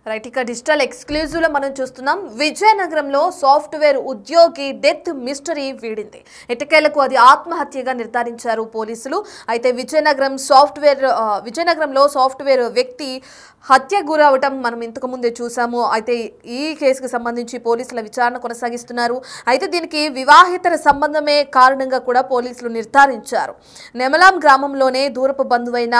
Right ఇక digital exclusive లో మనం చూస్తున్నాం విజయనగరంలో సాఫ్ట్వేర్ ఉద్యోగి డెత్ మిస్టరీ వీడింది. ఎట్టకేలకు అది ఆత్మహత్యగా నిర్ధారించారు పోలీసులు. అయితే విజయనగరంలో సాఫ్ట్వేర్ వ్యక్తి హత్య గురవటం మనం ఇంతకు ముందే చూసాము. అయితే ఈ కేసుకు సంబంధించి పోలీసుల విచారణ కొనసాగిస్తున్నారు. అయితే దీనికి వివాహేతర సంబంధమే కారణంగా కూడా పోలీసులు నిర్ధారించారు. నెమలాం గ్రామంలోనే దూరపు బంధువైన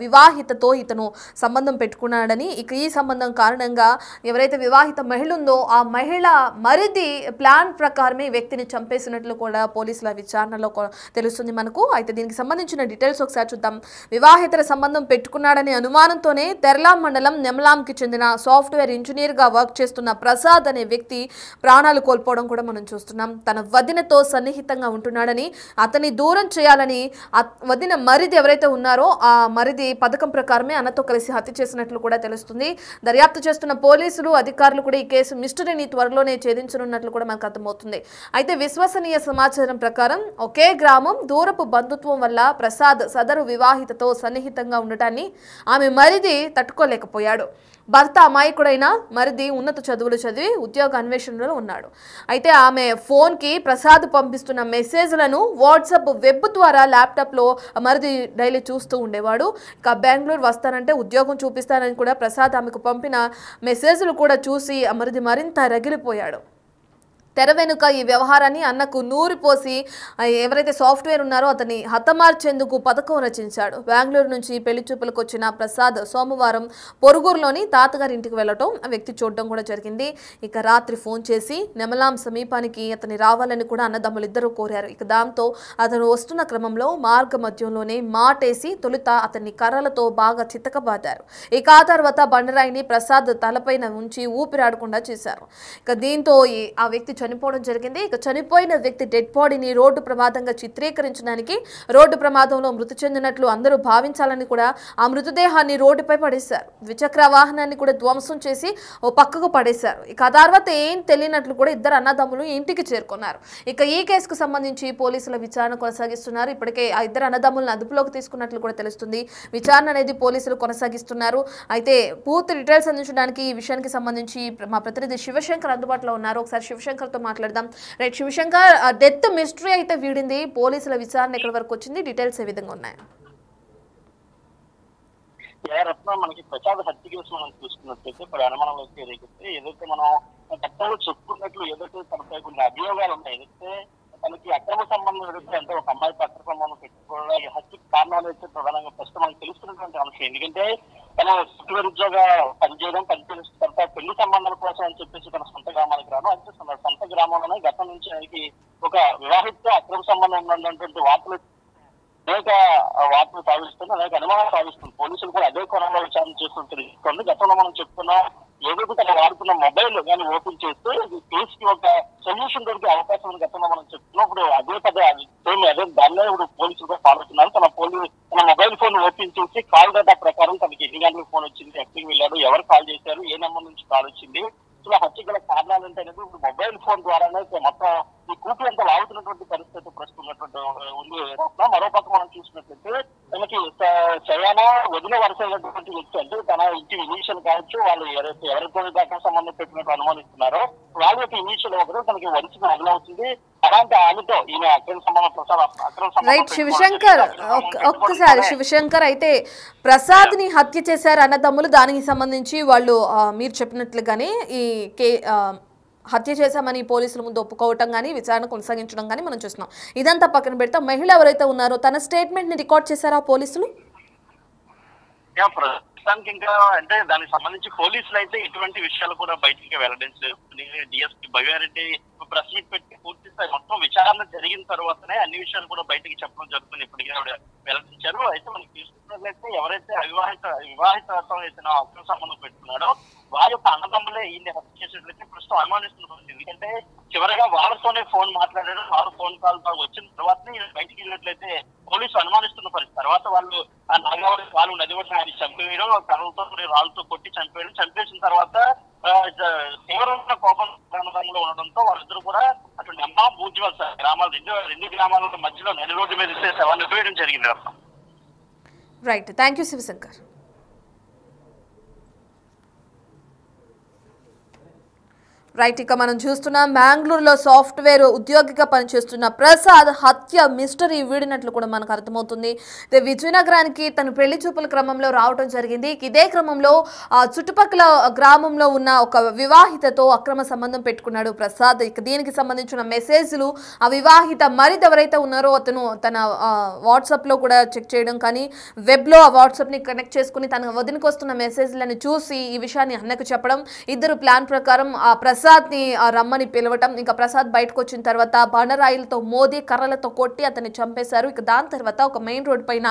వివాహితతో ఇతను సంబంధం పెట్టుకున్నాడని, ఇక ఈ సంబంధం కారణంగా ఎవరైతే వివాహిత మహిళ ఉందో ఆ మహిళ మరిది ప్లాన్ ప్రకారమే వ్యక్తిని చంపేసినట్లు కూడా పోలీసుల విచారణలో తెలుస్తుంది మనకు. అయితే దీనికి సంబంధించిన డీటెయిల్స్ ఒకసారి చూద్దాం. వివాహితర సంబంధం పెట్టుకున్నాడనే అనుమానంతోనే తెరలాం మండలం నెమలాంకి చెందిన సాఫ్ట్వేర్ ఇంజనీర్ గా వర్క్ చేస్తున్న ప్రసాద్ అనే వ్యక్తి ప్రాణాలు కోల్పోవడం కూడా మనం చూస్తున్నాం. తన వదినతో సన్నిహితంగా ఉంటున్నాడని, అతన్ని దూరం చేయాలని వదిన మరిది ఎవరైతే ఉన్నారో ఆ మరిది పథకం ప్రకారమే అన్నతో కలిసి హత్య చేసినట్లు కూడా తెలుస్తుంది. దర్యాప్తు చేస్తున్న పోలీసులు అధికారులు కూడా ఈ కేసు మిస్టరీని త్వరలోనే ఛేదించనున్నట్లు కూడా మనకు అర్థమవుతుంది. అయితే విశ్వసనీయ సమాచారం ప్రకారం ఒకే గ్రామం, దూరపు బంధుత్వం వల్ల ప్రసాద్ సదరు వివాహితతో సన్నిహితంగా ఉండటాన్ని ఆమె మరిది తట్టుకోలేకపోయాడు. భర్త అమాయకుడైన మరిది ఉన్నత చదువులు చదివి ఉద్యోగ అన్వేషణలో ఉన్నాడు. అయితే ఆమె ఫోన్కి ప్రసాద్ పంపిస్తున్న మెసేజ్లను వాట్సాప్ వెబ్ ద్వారా ల్యాప్టాప్లో మరిది డైలీ చూస్తూ ఉండేవాడు. ఇక బెంగళూరు వస్తానంటే ఉద్యోగం చూపిస్తానని కూడా ప్రసాద్ ఆమెకు పంపిన మెసేజ్లు కూడా చూసి మరిది మరింత రగిలిపోయాడు. తెర వెనుక ఈ వ్యవహారాన్ని అన్నకు నూరి పోసి ఎవరైతే సాఫ్ట్వేర్ ఉన్నారో అతన్ని హతమార్చేందుకు పథకం రచించాడు. బెంగళూరు నుంచి పెళ్లి చూపులకు వచ్చిన ప్రసాద్ సోమవారం పొరుగురులోని తాతగారి ఇంటికి వెళ్లటం ఆ వ్యక్తి చూడడం కూడా జరిగింది. ఇక రాత్రి ఫోన్ చేసి నెమలాం సమీపానికి అతన్ని రావాలని కూడా అన్నదమ్ములిద్దరూ కోరారు. ఇక దాంతో అతను వస్తున్న క్రమంలో మార్గ మధ్యంలోనే మాటేసి తొలుత అతన్ని కర్రలతో బాగా చితకబాదారు. ఇక ఆ తర్వాత బండరాయిని ప్రసాద్ తలపైన ఉంచి ఊపిరాడకుండా చేశారు. ఇక దీంతో ఆ వ్యక్తి చనిపోవడం జరిగింది. ఇక చనిపోయిన వ్యక్తి డెడ్ బాడీని రోడ్డు ప్రమాదంగా చిత్రీకరించడానికి రోడ్డు ప్రమాదంలో మృతి చెందినట్లు అందరూ భావించాలని కూడా ఆ మృతదేహాన్ని రోడ్డుపై పడేశారు. ద్విచక్ర వాహనాన్ని కూడా ధ్వంసం చేసి ఓ పక్కకు పడేశారు. ఇక ఆ తర్వాత ఏం తెలియనట్లు కూడా ఇద్దరు అన్నదమ్ములు ఇంటికి చేరుకున్నారు. ఇక ఈ కేసుకు సంబంధించి పోలీసుల విచారణ కొనసాగిస్తున్నారు. ఇప్పటికే ఆ ఇద్దరు అన్నదమ్ములను అదుపులోకి తీసుకున్నట్లు కూడా తెలుస్తుంది. విచారణ అనేది పోలీసులు కొనసాగిస్తున్నారు. అయితే పూర్తి డీటెయిల్స్ అందించడానికి ఈ విషయానికి సంబంధించి మా ప్రతినిధి శివశంకర్ అందుబాటులో ఉన్నారు. ఒకసారి శివశంకర్ తో మాట్లాడదాం. రైట్ శివశంకర్, డెత్ మిస్టరీ అయితే వీడింది. పోలీసుల విచారణ ఎక్కడి వరకు వచ్చింది? డీటెయిల్స్ ఏ విధంగా ఉన్నాయి? మనకి ప్రసాద్ హత్య కేసు మనం చూసుకున్నట్లయితే ఇప్పుడు అనుమానంలోకి ఏదైతే మనం గతంలో చెప్పుకున్నట్లు ఏదైతే తనపై కొన్ని అభియోగాలు ఉన్నాయి, ఏదైతే తనకి అక్రమ సంబంధం ఏదైతే అంటే ఒక అమ్మాయితో అక్రమ సంబంధం పెట్టుకోవడం ఈ హత్యకి కారణాలు అయితే ప్రధానంగా ప్రస్తుతం మనకు తెలుస్తున్నటువంటి అంశం. ఎందుకంటే తన సాఫ్ట్వేర్ ఉద్యోగ పనిచేయడం పనిచేసిన తర్వాత పెళ్లి సంబంధాల కోసం అని చెప్పేసి తన సొంత గ్రామానికి రావడం, అంటే తన సొంత గ్రామంలోనే గతం నుంచి ఆయనకి ఒక వివాహిత అక్రమ సంబంధం ఉన్నటువంటి వార్తలు అనేక వార్తలు సాగిస్తుంది, అనేక అనుమానాలు సాగిస్తుంది. పోలీసులు కూడా అదే కోణంలో విచారణ చేస్తుంది. గతంలో మనం చెప్తున్నాం ఏదైతే తన వాడుతున్న మొబైల్ కానీ ఓపెన్ చేస్తే కేసుకి ఒక సొల్యూషన్ దొరికే అవకాశం ఉంది గతంలో మనం చెప్తున్నాం. ఇప్పుడు అదే దానిలో ఇప్పుడు పోలీసులు కూడా ఫాలో అవుతున్నారు. తన మొబైల్ ఫోన్ ఓపెన్ చేసి కాల్ డేటా ప్రకారం తనకి ఎన్ని గంటలకు ఫోన్ వచ్చింది, ఎక్కడికి వెళ్ళాడు, ఎవరు కాల్ చేశారు, ఏ నెంబర్ నుంచి కాల్ వచ్చింది, ఇలా హత్య గల కారణాలు ఏంటనేది ఇప్పుడు మొబైల్ ఫోన్ ద్వారానే మొత్తం ఈ కూపీ అంతా లాగుతున్నటువంటి పరిస్థితి ప్రస్తుతం ఉన్నటువంటి ఉంది. మరోపక్క మనం చూసినట్లయితే తనకి చయానా వదిన వరుస అయినటువంటి వ్యక్తి, అంటే తన ఇంటి ఇనీషియల్ కావచ్చు, వాళ్ళు ఎవరితో దాకా సంబంధం పెట్టినట్టు అనుమానిస్తున్నారో వాళ్ళ యొక్క ఇనీషియల్ ఒకరు తనకి వరుసగా మొదలవుతుంది. అలాంటి ఆమెతో ఈయన అక్రమ సంబంధం రైట్ శివశంకర్, ఒక్కసారి శివశంకర్, అయితే ప్రసాద్ ని హత్య చేశారు అన్నదమ్ములు. దానికి సంబంధించి వాళ్ళు మీరు చెప్పినట్లుగానే ఈ హత్య చేశామని పోలీసుల ముందు ఒప్పుకోవటం కానీ విచారణ కొనసాగించడం కానీ మనం చూస్తున్నాం. ఇదంతా పక్కన పెడతా మహిళ ఎవరైతే ఉన్నారో తన స్టేట్మెంట్ ని రికార్డ్ చేశారా పోలీసులు? ప్రస్తుతానికి ఇంకా అంటే దానికి సంబంధించి పోలీసులు అయితే ఎటువంటి విషయాలు కూడా బయటికి వెల్లడించలేదు. డిఎస్పీ భవ్యారెడ్డి ప్రెస్ మీట్ పెట్టి పూర్తి స్థాయి మొత్తం విచారణ జరిగిన తర్వాతనే అన్ని విషయాలు కూడా బయటికి చెప్పడం జరుగుతుంది. ఇప్పటికీ ఆవిడ వెల్లడించారు. అయితే మనకి తీసుకున్నట్లయితే ఎవరైతే వివాహితతో అయితే అక్రమ సంబంధం పెట్టుకున్నాడో వారి యొక్క అన్నదమ్ములే ఈయన హత్య చేసేట్లయితే ప్రస్తుతం అనుమానిస్తున్నారు. ఎందుకంటే చివరిగా వాళ్ళతోనే ఫోన్ మాట్లాడారు, వారు ఫోన్ కాల్ వచ్చిన తర్వాతనే బయటికి వెళ్ళినట్లయితే పోలీసులు అనుమానిస్తున్న పరిస్థితి. తర్వాత వాళ్ళు ఆ నాగావళి వాళ్ళు నది ఒడ్డున ఆయన చంపేయడం, కర్రలతో రాళ్ళతో కొట్టి చంపేయడం, చంపేసిన తర్వాత తీవ్రమైన కోపం ప్రాంతంలో ఉండడంతో వాళ్ళిద్దరు కూడా అటువంటి అమ్మా బూజ్వల్ గ్రామాలు రెండు గ్రామాల మధ్యలో నది రోడ్డు మీద ఇస్తే శవాన్ని వేయడం జరిగింది. Right, thank you Shivashankar. Right, ఇక మనం చూస్తున్నాం బెంగళూరులో సాఫ్ట్వేర్ ఉద్యోగిగా పనిచేస్తున్న ప్రసాద్ హత్య మిస్టరీ వీడినట్లు కూడా మనకు అర్థమవుతుంది. విజయనగరానికి తను పెళ్లి చూపుల క్రమంలో రావడం జరిగింది. ఇదే క్రమంలో చుట్టుపక్కల గ్రామంలో ఉన్న ఒక వివాహితతో అక్రమ సంబంధం పెట్టుకున్నాడు ప్రసాద్. ఇక దీనికి సంబంధించిన మెసేజ్లు ఆ వివాహిత మరిది ఎవరైతే ఉన్నారో అతను తన వాట్సాప్లో కూడా చెక్ చేయడం, కానీ వెబ్లో ఆ వాట్సాప్ని కనెక్ట్ చేసుకుని తన వదినకు వస్తున్న మెసేజ్లను చూసి ఈ విషయాన్ని అన్నకు చెప్పడం, ఇద్దరు ప్లాన్ ప్రకారం ఆ ప్రసాద్ని రమ్మని పిలవటం. ఇంకా ప్రసాద్ బయటకు వచ్చిన తర్వాత బండరాయిలతో మోదీ కర్రలతో కొట్టి అతన్ని చంపేశారు. ఇక దాని తర్వాత ఒక మెయిన్ రోడ్ పైన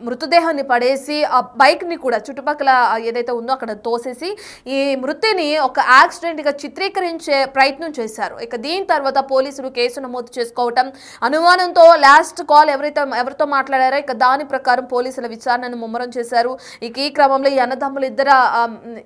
మృతదేహాన్ని పడేసి ఆ బైక్ని కూడా చుట్టుపక్కల ఏదైతే ఉందో అక్కడ తోసేసి ఈ మృతిని ఒక యాక్సిడెంట్గా చిత్రీకరించే ప్రయత్నం చేశారు. ఇక దీని తర్వాత పోలీసులు కేసు నమోదు చేసుకోవటం, అనుమానంతో లాస్ట్ కాల్ ఎవరితో మాట్లాడారో ఇక దాని ప్రకారం పోలీసుల విచారణను ముమ్మరం చేశారు. ఇక ఈ క్రమంలో ఈ అన్నదమ్ములు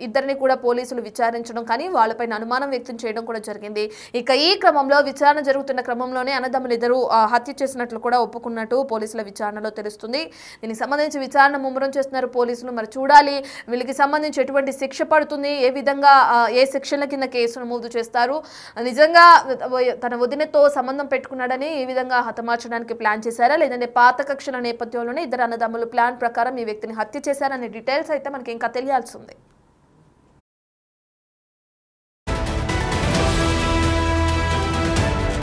ఇద్దరిని కూడా పోలీసులు విచారించడం, కానీ వాళ్ళపైన అనుమానం వ్యక్తం చేయడం కూడా జరిగింది. ఇక ఈ క్రమంలో విచారణ జరుగుతున్న క్రమంలోనే అన్నదమ్ములు ఇద్దరు హత్య చేసినట్లు కూడా ఒప్పుకున్నట్టు పోలీసుల విచారణలో తెలుస్తుంది. దీనికి సంబంధించి విచారణ ముమ్మరం చేస్తున్నారు పోలీసులు. మరి చూడాలి వీళ్ళకి సంబంధించి ఎటువంటి శిక్ష పడుతుంది, ఏ విధంగా ఏ సెక్షన్ల కింద కేసు నమోదు చేస్తారు. నిజంగా తన వదినతో సంబంధం పెట్టుకున్నాడని ఈ విధంగా హతమార్చడానికి ప్లాన్ చేశారా, లేదంటే పాత కక్షల నేపథ్యంలోనే ఇద్దరు అన్నదమ్ములు ప్లాన్ ప్రకారం ఈ వ్యక్తిని హత్య చేశారనే డీటెయిల్స్ అయితే మనకి ఇంకా తెలియాల్సి ఉంది.